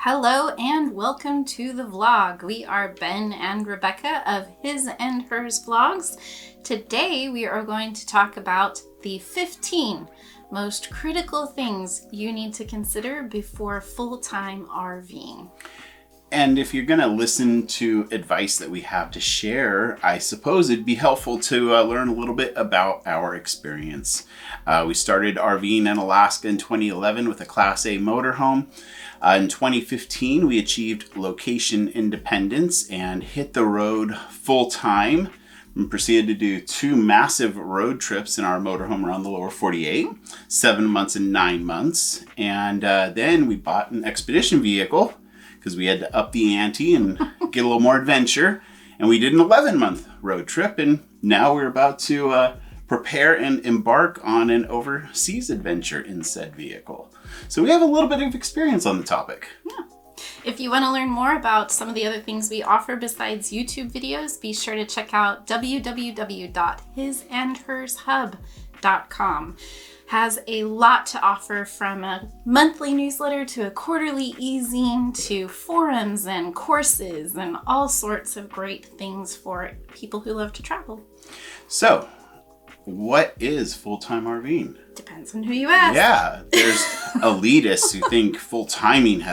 Hello and welcome to the vlog. We are Ben and Rebecca of His and Hers Vlogs. Today we are going to talk about the 15 most critical things you need to consider before full-time RVing. And if you're going to listen to advice that we have to share, I suppose it'd be helpful to learn a little bit about our experience. We started RVing in Alaska in 2011 with a Class A motorhome. In 2015, we achieved location independence and hit the road full time and proceeded to do 2 massive road trips in our motorhome around the lower 48, 7 months and 9 months. And then we bought an expedition vehicle because we had to up the ante and get a little more adventure. And we did an 11-month road trip, and now we're about to prepare and embark on an overseas adventure in said vehicle. So we have a little bit of experience on the topic. Yeah. If you want to learn more about some of the other things we offer besides YouTube videos, be sure to check out www.hisandhershub.com. Has a lot to offer, from a monthly newsletter to a quarterly e-zine to forums and courses and all sorts of great things for people who love to travel. So, what is full-time RVing? Depends on who you ask. Yeah, there's elitists who think full-timing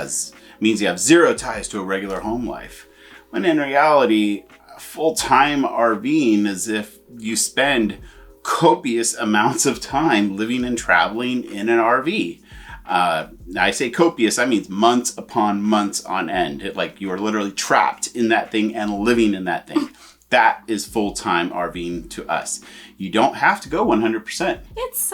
means you have zero ties to a regular home life. When in reality, full-time RVing is if you spend copious amounts of time living and traveling in an RV. I say copious, that means months upon months on end. Like you are literally trapped in that thing and living in that thing. That is full-time RVing to us. You don't have to go 100%. It's,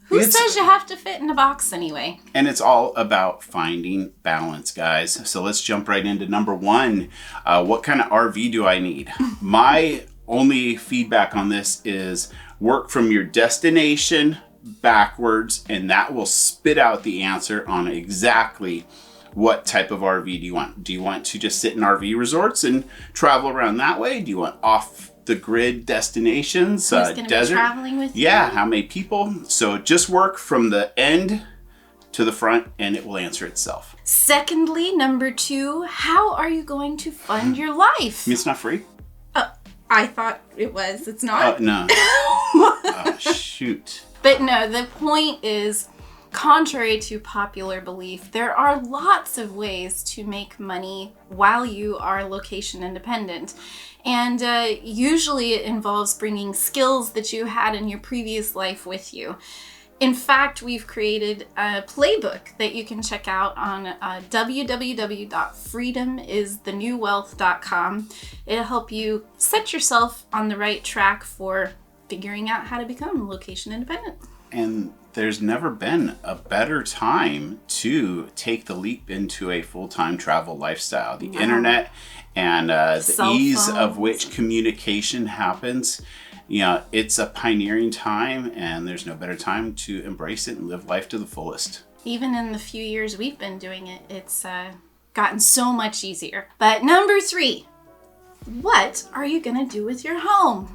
who says you have to fit in a box anyway? And it's all about finding balance, guys. So let's jump right into number 1. What kind of RV do I need? My only feedback on this is work from your destination backwards, and that will spit out the answer on exactly what type of RV do you want. Do you want to just sit in RV resorts and travel around that way? Do you want off the grid destinations? Who's going to be traveling with you? Yeah, how many people? So just work from the end to the front and it will answer itself. Secondly, number 2, how are you going to fund your life? It's not free? I thought it was. It's not? No. Oh, shoot. But no, the point is, contrary to popular belief, there are lots of ways to make money while you are location independent. And usually it involves bringing skills that you had in your previous life with you. In fact, we've created a playbook that you can check out on www.freedomisthenewwealth.com. It'll help you set yourself on the right track for figuring out how to become location independent. And there's never been a better time to take the leap into a full-time travel lifestyle. The internet and the ease of which communication happens. You know, it's a pioneering time, and there's no better time to embrace it and live life to the fullest. Even in the few years we've been doing it, it's gotten so much easier. But number 3, what are you going to do with your home?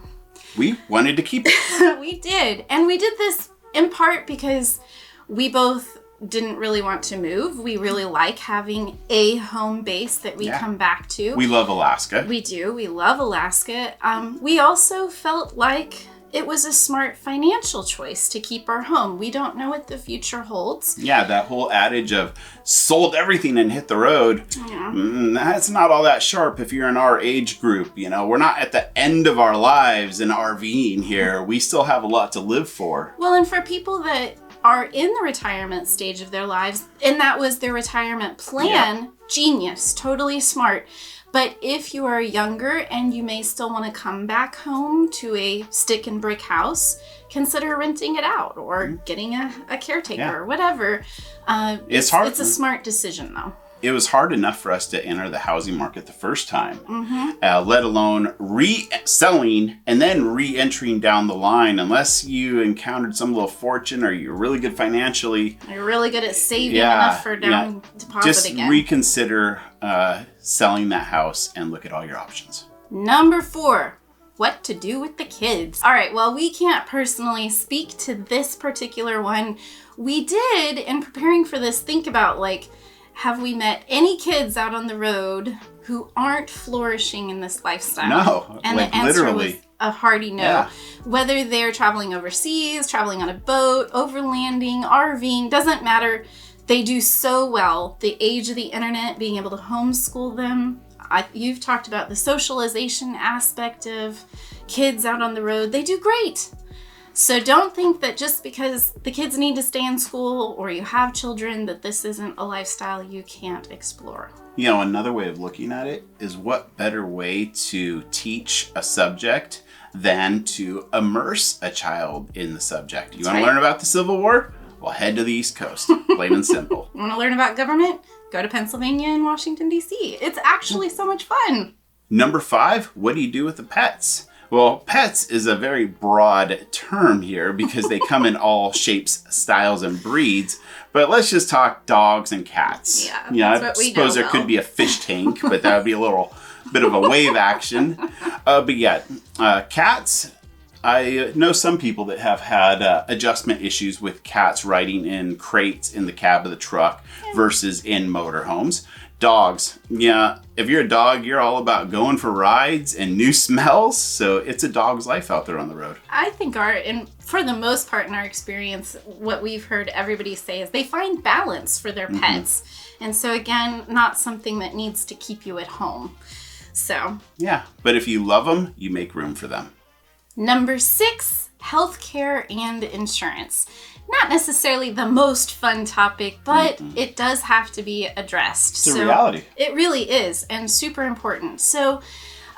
We wanted to keep it. We did. And we did this in part because we both didn't really want to move. We really like having a home base that we come back to. We love Alaska. We do. We love Alaska. We also felt like it was a smart financial choice to keep our home. We don't know what the future holds. Yeah, that whole adage of sold everything and hit the road, that's not all that sharp if you're in our age group. You know, we're not at the end of our lives in RVing here. We still have a lot to live for. Well, and for people that are in the retirement stage of their lives, and that was their retirement plan, genius, totally smart. But if you are younger and you may still want to come back home to a stick and brick house, consider renting it out or getting a caretaker or whatever. It's hard. It's a smart decision, though. It was hard enough for us to enter the housing market the first time, let alone reselling and then re-entering down the line. Unless you encountered some little fortune or you're really good financially. You're really good at saving enough for down deposit just again. Just reconsider selling that house and look at all your options. Number 4. What to do with the kids. All right, well, we can't personally speak to this particular one. We did, in preparing for this, think about like have we met any kids out on the road who aren't flourishing in this lifestyle? No, and like the answer literally. was a hearty no. Yeah. Whether they're traveling overseas, traveling on a boat, overlanding, RVing, doesn't matter. They do so well. The age of the internet, being able to homeschool them. You've talked about the socialization aspect of kids out on the road. They do great. So don't think that just because the kids need to stay in school or you have children that this isn't a lifestyle you can't explore. You know, another way of looking at it is what better way to teach a subject than to immerse a child in the subject. You want to learn about the Civil War? Well, head to the East Coast, plain and simple. You want to learn about government? Go to Pennsylvania and Washington, D.C. It's actually so much fun. Number 5, what do you do with the pets? Well, pets is a very broad term here because they come in all shapes, styles, and breeds. But let's just talk dogs and cats. Yeah, I suppose there could be a fish tank, but that would be a little bit of a wave action. But yeah, cats. I know some people that have had adjustment issues with cats riding in crates in the cab of the truck versus in motorhomes. Dogs. Yeah, if you're a dog, you're all about going for rides and new smells. So it's a dog's life out there on the road. I think and for the most part in our experience, what we've heard everybody say is they find balance for their pets. And so again, not something that needs to keep you at home. So. Yeah, but if you love them, you make room for them. Number 6, healthcare and insurance. Not necessarily the most fun topic, but it does have to be addressed. It's a reality. It really is, and super important. So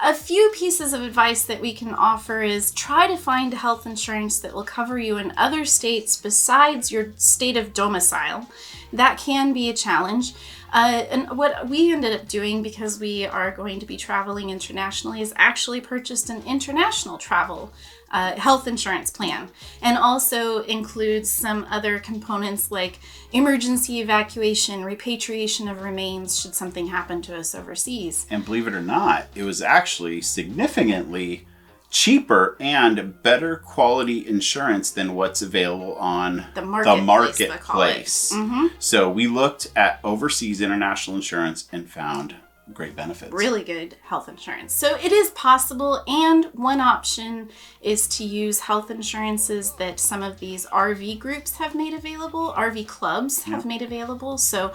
a few pieces of advice that we can offer is try to find health insurance that will cover you in other states besides your state of domicile. That can be a challenge. And what we ended up doing, because we are going to be traveling internationally, is actually purchased an international travel health insurance plan, and also includes some other components like emergency evacuation, repatriation of remains should something happen to us overseas. And believe it or not, it was actually significantly cheaper and better quality insurance than what's available on the marketplace. So we looked at overseas international insurance and found great benefits. Really good health insurance. So it is possible, and one option is to use health insurances that some of these RV groups have made available, RV clubs have made available. So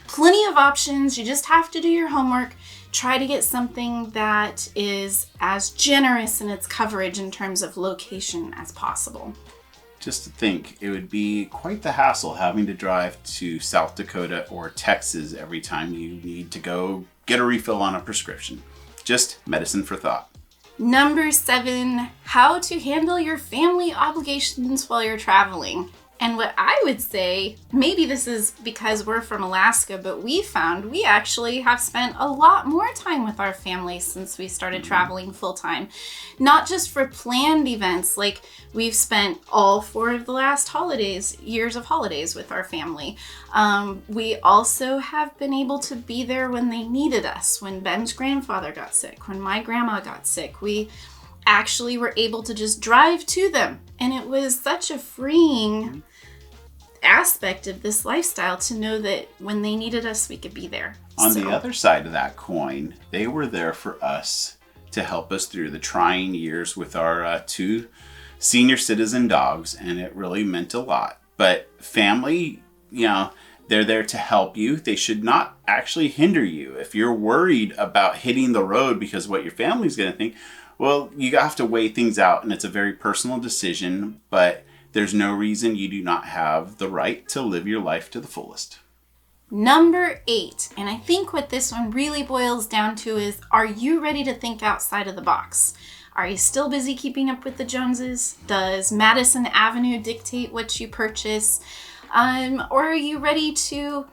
plenty of options. You just have to do your homework. Try to get something that is as generous in its coverage in terms of location as possible. Just to think, it would be quite the hassle having to drive to South Dakota or Texas every time you need to go get a refill on a prescription. Just medicine for thought. Number 7, how to handle your family obligations while you're traveling. And what I would say, maybe this is because we're from Alaska, but we found we actually have spent a lot more time with our family since we started traveling full time. Not just for planned events, like we've spent all 4 of the last years of holidays with our family. We also have been able to be there when they needed us, when Ben's grandfather got sick, when my grandma got sick. We actually were able to just drive to them. And it was such a freeing aspect of this lifestyle to know that when they needed us, we could be there. On the other side of that coin, they were there for us to help us through the trying years with our 2 senior citizen dogs, and it really meant a lot. But family, they're there to help you. They should not actually hinder you. If you're worried about hitting the road because of what your family's going to think, well, you have to weigh things out, and it's a very personal decision, but there's no reason you do not have the right to live your life to the fullest. Number 8, and I think what this one really boils down to is, are you ready to think outside of the box? Are you still busy keeping up with the Joneses? Does Madison Avenue dictate what you purchase? Or are you ready to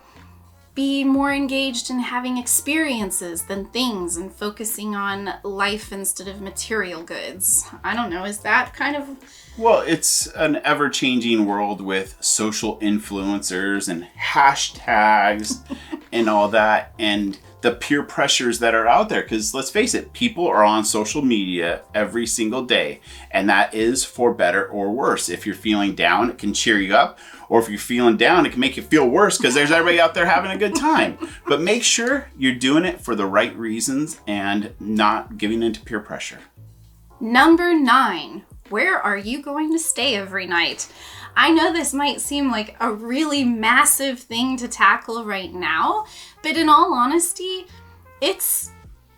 be more engaged in having experiences than things and focusing on life instead of material goods? I don't know, is that kind of... Well, it's an ever-changing world with social influencers and hashtags and all that, and the peer pressures that are out there. Because let's face it, people are on social media every single day, and that is for better or worse. If you're feeling down, it can cheer you up, Or if you're feeling down, it can make you feel worse because there's everybody out there having a good time. But make sure you're doing it for the right reasons and not giving into peer pressure. Number 9, where are you going to stay every night? I know this might seem like a really massive thing to tackle right now, but in all honesty, it's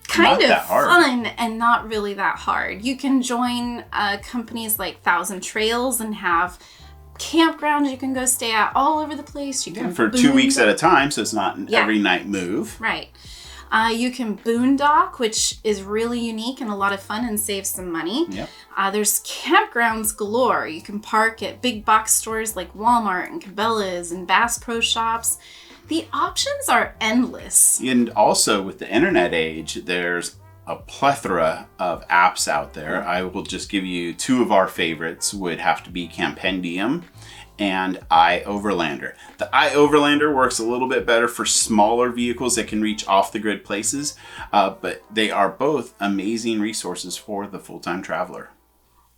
kind of fun and not really that hard. You can join companies like Thousand Trails and have campgrounds you can go stay at all over the place. You can for 2 weeks at a time, so it's not an every night move. Right. You can boondock, which is really unique and a lot of fun and saves some money. Yep. There's campgrounds galore. You can park at big box stores like Walmart and Cabela's and Bass Pro Shops. The options are endless. And also with the internet age, there's a plethora of apps out there. I will just give you 2 of our favorites would have to be Campendium and iOverlander. The iOverlander works a little bit better for smaller vehicles that can reach off the grid places, but they are both amazing resources for the full-time traveler.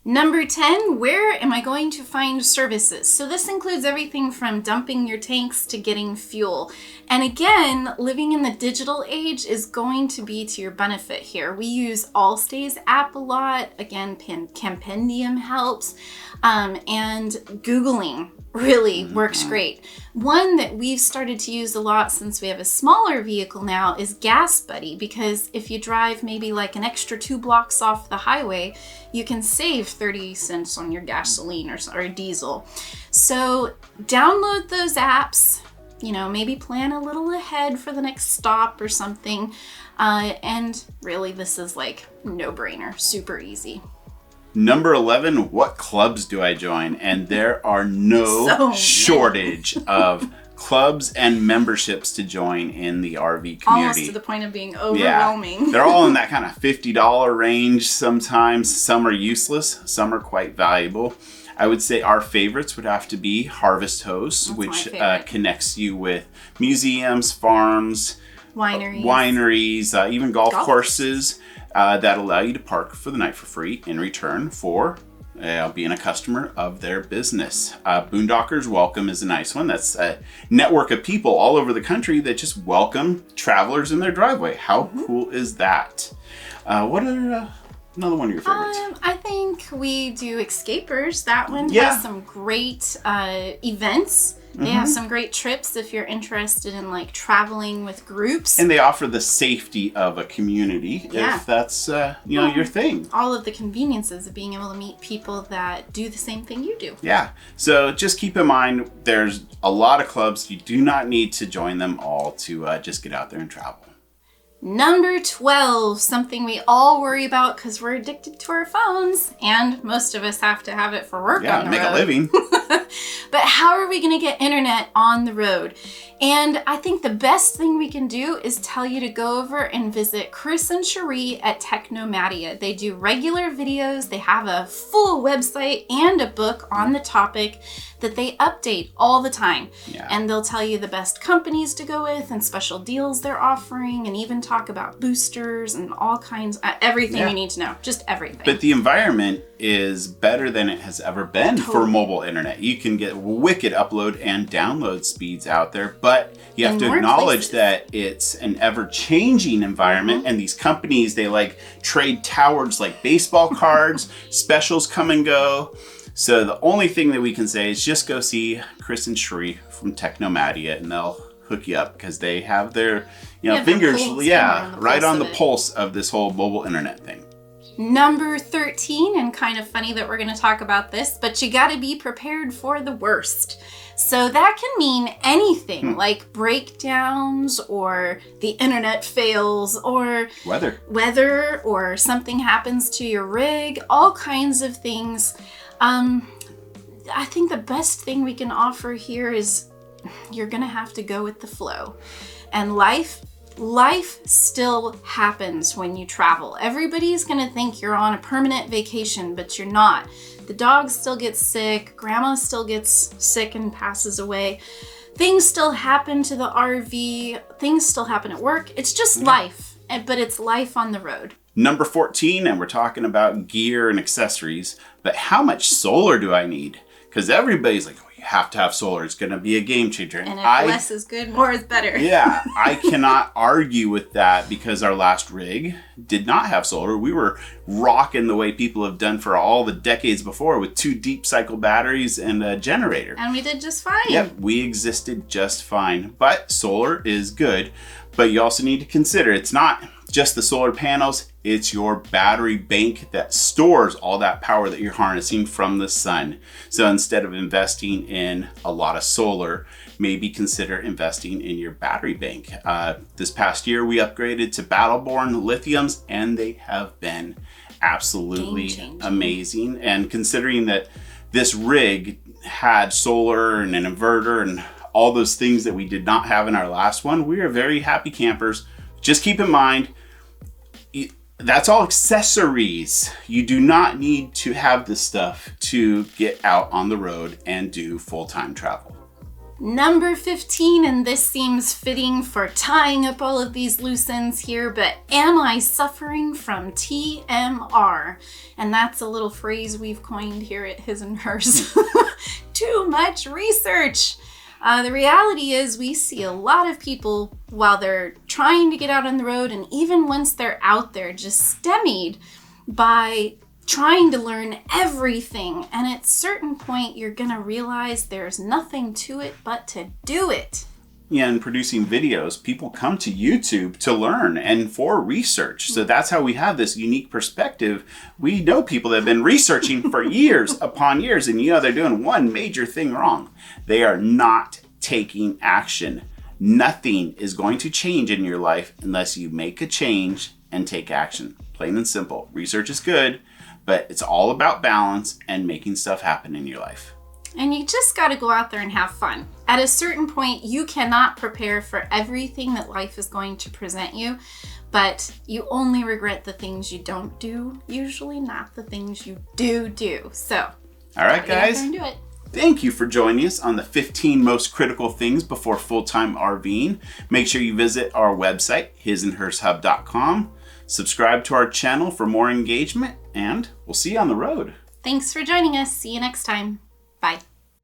Number 10, where am I going to find services? So this includes everything from dumping your tanks to getting fuel. And again, living in the digital age is going to be to your benefit here. We use Allstays app a lot. Again, Campendium helps. And Googling really works great. One that we've started to use a lot since we have a smaller vehicle now is Gas Buddy, because if you drive maybe like an extra 2 blocks off the highway, you can save 30 cents on your gasoline or diesel. So download those apps, maybe plan a little ahead for the next stop or something. And really this is like no-brainer, super easy. Number 11, what clubs do I join? And there are no shortage of clubs and memberships to join in the RV community. Almost to the point of being overwhelming. Yeah. They're all in that kind of $50 range sometimes. Some are useless, some are quite valuable. I would say our favorites would have to be Harvest Host, which connects you with museums, farms, wineries, even golf courses. That allow you to park for the night for free in return for being a customer of their business. Boondockers Welcome is a nice one. That's a network of people all over the country that just welcome travelers in their driveway. How cool is that? What are another one of your favorites? I think we do Xscapers. That one has some great events. They have some great trips if you're interested in like traveling with groups. And they offer the safety of a community if that's your thing. All of the conveniences of being able to meet people that do the same thing you do. Yeah. So just keep in mind there's a lot of clubs. You do not need to join them all to just get out there and travel. Number 12, something we all worry about because we're addicted to our phones, and most of us have to have it for work on the road. Yeah, make a living. But how are we going to get internet on the road? And I think the best thing we can do is tell you to go over and visit Chris and Cherie at Technomadia. They do regular videos. They have a full website and a book on the topic that they update all the time. Yeah. And they'll tell you the best companies to go with and special deals they're offering, and even talk about boosters and all kinds, everything you need to know, just everything. But the environment is better than it has ever been for mobile internet. You can get wicked upload and download speeds out there, but you have to acknowledge that it's an ever-changing environment, and these companies, they like trade towers like baseball cards, specials come and go. So the only thing that we can say is just go see Chris and Cherie from Technomadia, and they'll hook you up because they have their fingers right on the pulse of this whole mobile internet thing. Number 13, and kind of funny that we're going to talk about this, but you got to be prepared for the worst. So that can mean anything like breakdowns or the internet fails or weather or something happens to your rig, all kinds of things. I think the best thing we can offer here is you're going to have to go with the flow. And life still happens when you travel. Everybody's going to think you're on a permanent vacation, but you're not. The dog still gets sick. Grandma still gets sick and passes away. Things still happen to the RV. Things still happen at work. It's just life, but it's life on the road. Number 14, and we're talking about gear and accessories, but how much solar do I need? Because everybody's like, oh You have to have solar. It's going to be a game changer. And if less is good, more is better. Yeah, I cannot argue with that because our last rig did not have solar. We were rocking the way people have done for all the decades before with 2 deep cycle batteries and a generator. And we did just fine. Yep, we existed just fine. But solar is good. But you also need to consider it's not just the solar panels, it's your battery bank that stores all that power that you're harnessing from the sun. So instead of investing in a lot of solar, maybe consider investing in your battery bank. This past year, we upgraded to Battleborn Lithiums, and they have been absolutely amazing. And considering that this rig had solar and an inverter and all those things that we did not have in our last one, we are very happy campers. Just keep in mind, that's all accessories. You do not need to have this stuff to get out on the road and do full-time travel. Number 15, and this seems fitting for tying up all of these loose ends here, but am I suffering from TMR? And that's a little phrase we've coined here at His and Hers. Too much research. The reality is we see a lot of people while they're trying to get out on the road, and even once they're out there, just stymied by trying to learn everything. And at a certain point, you're going to realize there's nothing to it but to do it. Yeah, and producing videos, people come to YouTube to learn and for research. So that's how we have this unique perspective. We know people that have been researching for years upon years, and they're doing one major thing wrong. They are not taking action. Nothing is going to change in your life unless you make a change and take action. Plain and simple. Research is good, but it's all about balance and making stuff happen in your life. And you just got to go out there and have fun. At a certain point, you cannot prepare for everything that life is going to present you, but you only regret the things you don't do, usually, not the things you do. So, all right, guys. Do it. Thank you for joining us on the 15 most critical things before full-time RVing. Make sure you visit our website, hisandhershub.com. Subscribe to our channel for more engagement, and we'll see you on the road. Thanks for joining us. See you next time. Bye.